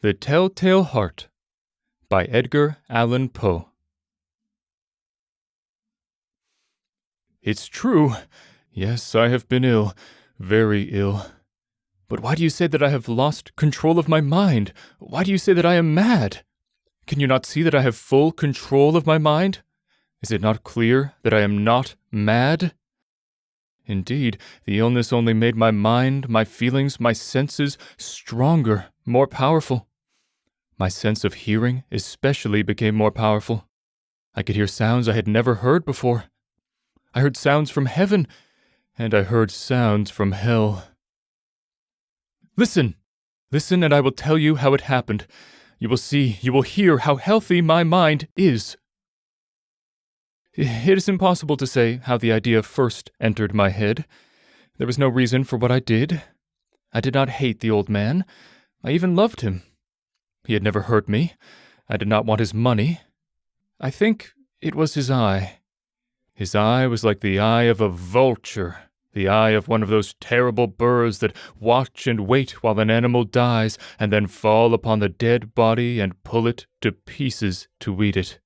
The Telltale Heart by Edgar Allan Poe. It's true. Yes, I have been ill, very ill. But why do you say that I have lost control of my mind? Why do you say that I am mad? Can you not see that I have full control of my mind? Is it not clear that I am not mad? Indeed, the illness only made my mind, my feelings, my senses stronger, more powerful. My sense of hearing especially became more powerful. I could hear sounds I had never heard before. I heard sounds from heaven, and I heard sounds from hell. Listen! Listen, and I will tell you how it happened. You will see, you will hear how healthy my mind is. It is impossible to say how the idea first entered my head. There was no reason for what I did. I did not hate the old man. I even loved him. He had never hurt me. I did not want his money. I think it was his eye. His eye was like the eye of a vulture, the eye of one of those terrible birds that watch and wait while an animal dies and then fall upon the dead body and pull it to pieces to eat it.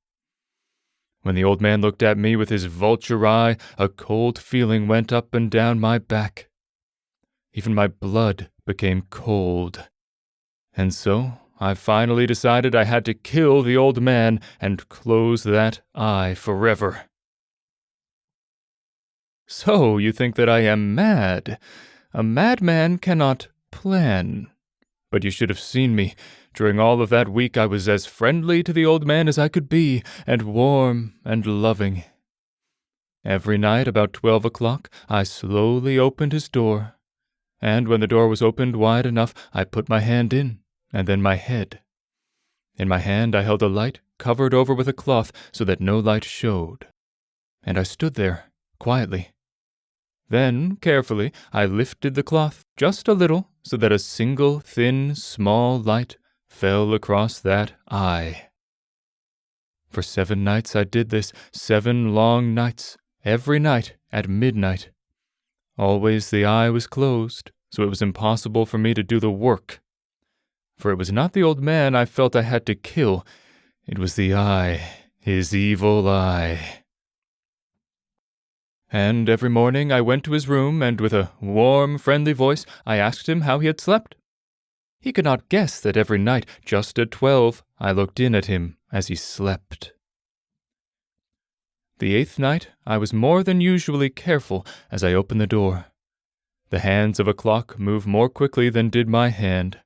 When the old man looked at me with his vulture eye, a cold feeling went up and down my back. Even my blood became cold. And so I finally decided I had to kill the old man and close that eye forever. So you think that I am mad? A madman cannot plan. But you should have seen me. During all of that week I was as friendly to the old man as I could be, and warm and loving. Every night about 12 o'clock I slowly opened his door, and when the door was opened wide enough I put my hand in, and then my head. In my hand I held a light covered over with a cloth so that no light showed, and I stood there quietly. Then, carefully, I lifted the cloth just a little so that a single thin, small light fell across that eye. For 7 nights I did this, 7 long nights, every night at midnight. Always the eye was closed, so it was impossible for me to do the work. For it was not the old man I felt I had to kill, it was the eye, his evil eye. And every morning I went to his room, and with a warm, friendly voice, I asked him how he had slept. He could not guess that every night, just at 12, I looked in at him as he slept. The 8th night, I was more than usually careful as I opened the door. The hands of a clock move more quickly than did my hand.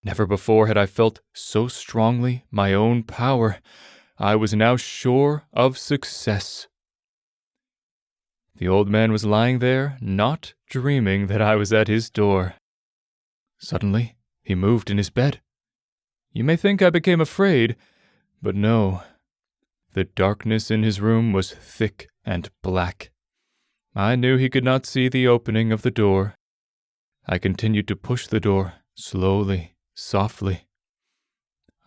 Never before had I felt so strongly my own power. I was now sure of success. The old man was lying there, not dreaming that I was at his door. Suddenly, he moved in his bed. You may think I became afraid, but no. The darkness in his room was thick and black. I knew he could not see the opening of the door. I continued to push the door, slowly, softly.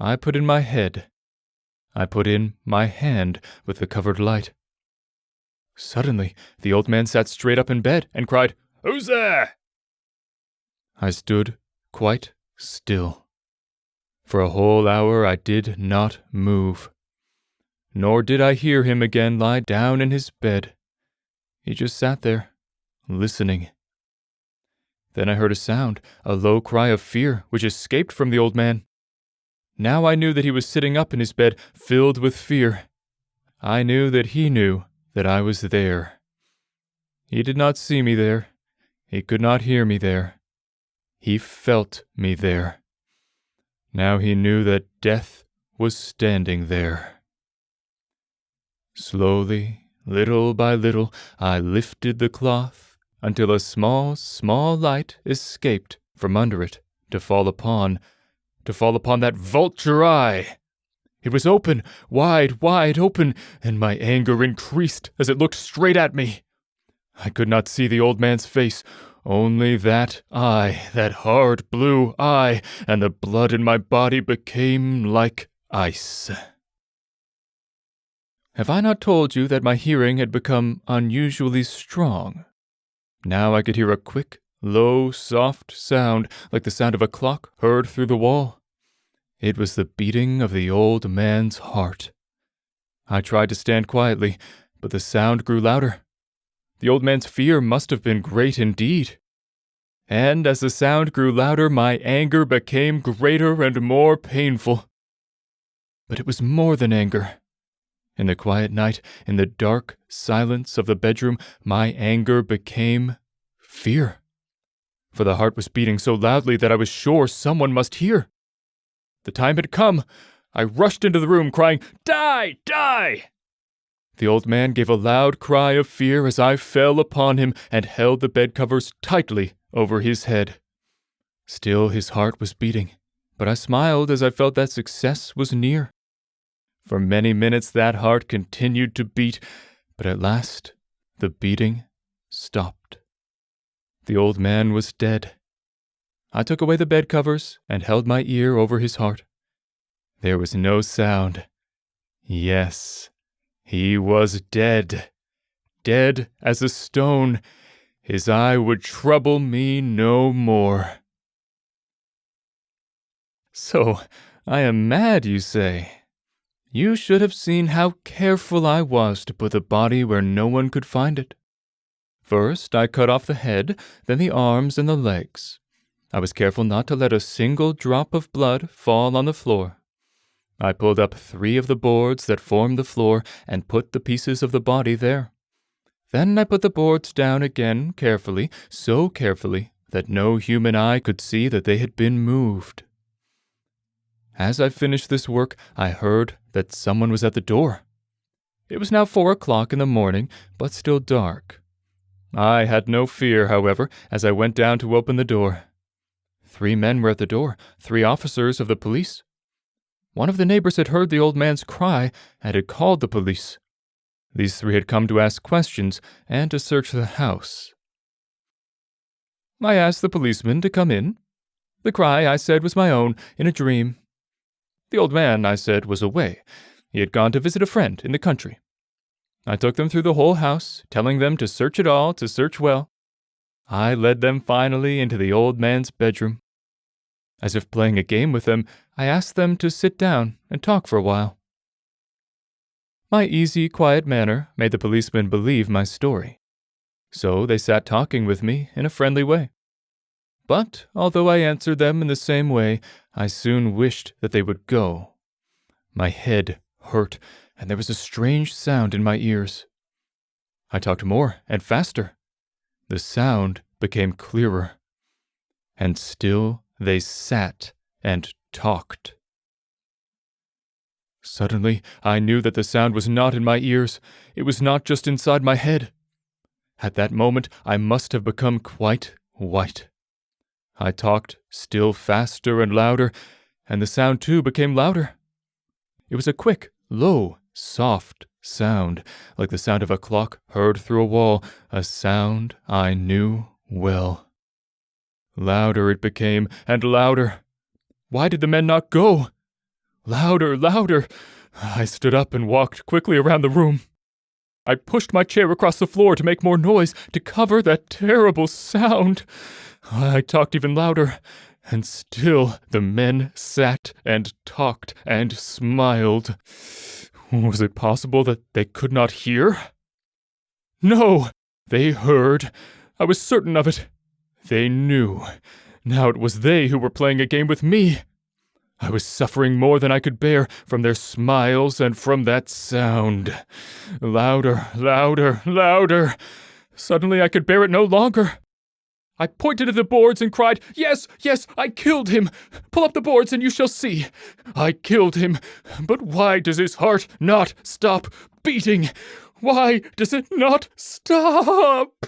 I put in my head. I put in my hand with the covered light. Suddenly, the old man sat straight up in bed and cried, "Who's there?" I stood quite still. For a whole hour I did not move. Nor did I hear him again lie down in his bed. He just sat there, listening. Then I heard a sound, a low cry of fear, which escaped from the old man. Now I knew that he was sitting up in his bed, filled with fear. I knew that he knew that I was there. He did not see me there. He could not hear me there. He felt me there. Now he knew that death was standing there. Slowly, little by little, I lifted the cloth until a small, small light escaped from under it to fall upon that vulture eye. It was open, wide, wide open, and my anger increased as it looked straight at me. I could not see the old man's face, only that eye, that hard blue eye, and the blood in my body became like ice. Have I not told you that my hearing had become unusually strong? Now I could hear a quick, low, soft sound, like the sound of a clock heard through the wall. It was the beating of the old man's heart. I tried to stand quietly, but the sound grew louder. The old man's fear must have been great indeed. And as the sound grew louder, my anger became greater and more painful. But it was more than anger. In the quiet night, in the dark silence of the bedroom, my anger became fear. For the heart was beating so loudly that I was sure someone must hear. The time had come. I rushed into the room, crying, "Die! Die!" The old man gave a loud cry of fear as I fell upon him and held the bedcovers tightly over his head. Still his heart was beating, but I smiled as I felt that success was near. For many minutes that heart continued to beat, but at last the beating stopped. The old man was dead. I took away the bedcovers and held my ear over his heart. There was no sound. Yes, he was dead. Dead as a stone. His eye would trouble me no more. So, I am mad, you say? You should have seen how careful I was to put the body where no one could find it. First, I cut off the head, then the arms and the legs. I was careful not to let a single drop of blood fall on the floor. I pulled up 3 of the boards that formed the floor and put the pieces of the body there. Then I put the boards down again carefully, so carefully that no human eye could see that they had been moved. As I finished this work, I heard that someone was at the door. It was now 4 o'clock in the morning, but still dark. I had no fear, however, as I went down to open the door. 3 men were at the door, 3 officers of the police. One of the neighbors had heard the old man's cry and had called the police. These 3 had come to ask questions and to search the house. I asked the policeman to come in. The cry, I said, was my own, in a dream. The old man, I said, was away. He had gone to visit a friend in the country. I took them through the whole house, telling them to search it all, to search well. I led them finally into the old man's bedroom. As if playing a game with them, I asked them to sit down and talk for a while. My easy, quiet manner made the policemen believe my story. So they sat talking with me in a friendly way. But, although I answered them in the same way, I soon wished that they would go. My head hurt, and there was a strange sound in my ears. I talked more and faster. The sound became clearer. And still they sat and talked. Suddenly, I knew that the sound was not in my ears. It was not just inside my head. At that moment, I must have become quite white. I talked still faster and louder, and the sound too became louder. It was a quick, low, soft sound, like the sound of a clock heard through a wall, a sound I knew well. Louder it became, and louder. Why did the men not go? Louder, louder. I stood up and walked quickly around the room. I pushed my chair across the floor to make more noise, to cover that terrible sound. I talked even louder, and still the men sat and talked and smiled. Was it possible that they could not hear? No, they heard. I was certain of it. They knew. Now it was they who were playing a game with me. I was suffering more than I could bear from their smiles and from that sound. Louder, louder, louder. Suddenly I could bear it no longer. I pointed at the boards and cried, "Yes, yes, I killed him! Pull up the boards and you shall see! I killed him! But why does his heart not stop beating? Why does it not stop?"